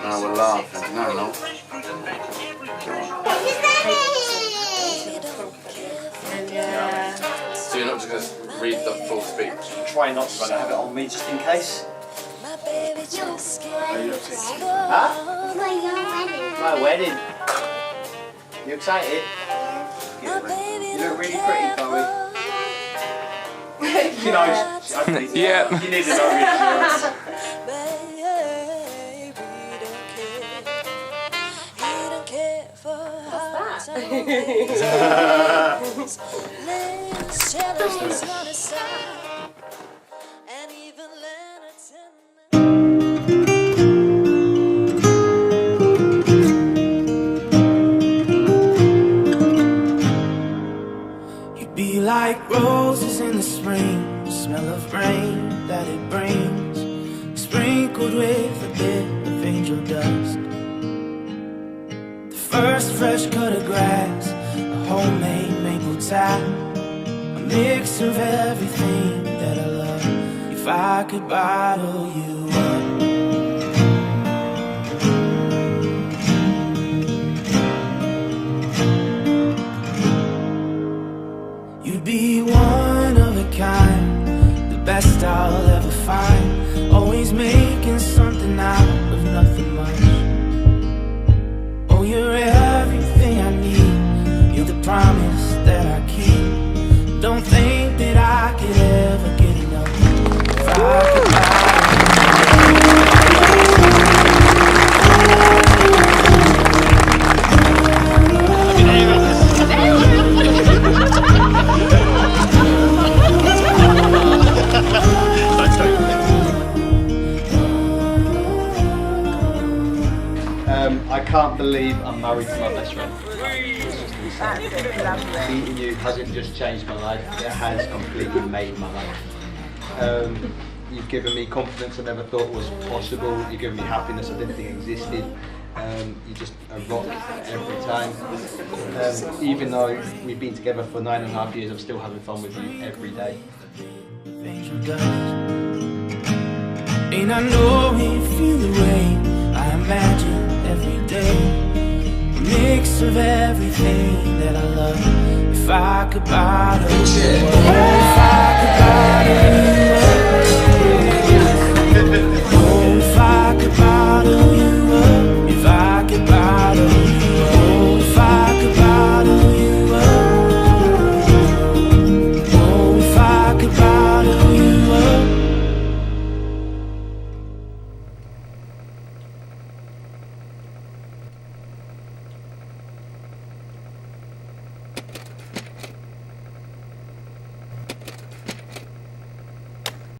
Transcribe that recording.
Now we're laughing. No. So you're not just going to read the full speech? Try not to, but I have it on me just in case. Huh? My wedding. You excited? You look really pretty, Chloe. You know, yeah. You need to know reassurance. You'd be like roses in the spring, the smell of rain that it brings, sprinkled with a bit of angel dust. First fresh cut of grass, a homemade maple tap, a mix of everything that I love. If I could bottle you up, you'd be one of a kind, the best I'll ever find, always making something out of nothing much. Oh, you're everything I need, you're the promise that I keep. Don't think that I could ever get enough. If I could I can't believe I'm married to my best friend. Meeting you hasn't just changed my life, it has completely made my life. You've given me confidence I never thought was possible, you've given me happiness I didn't think existed. You're just a rock every time. Even though we've been together for 9.5 years, I'm still having fun with you every day. And I know you feel the way I imagine every day, a mix of everything that I love. If I could bottle you up, if I could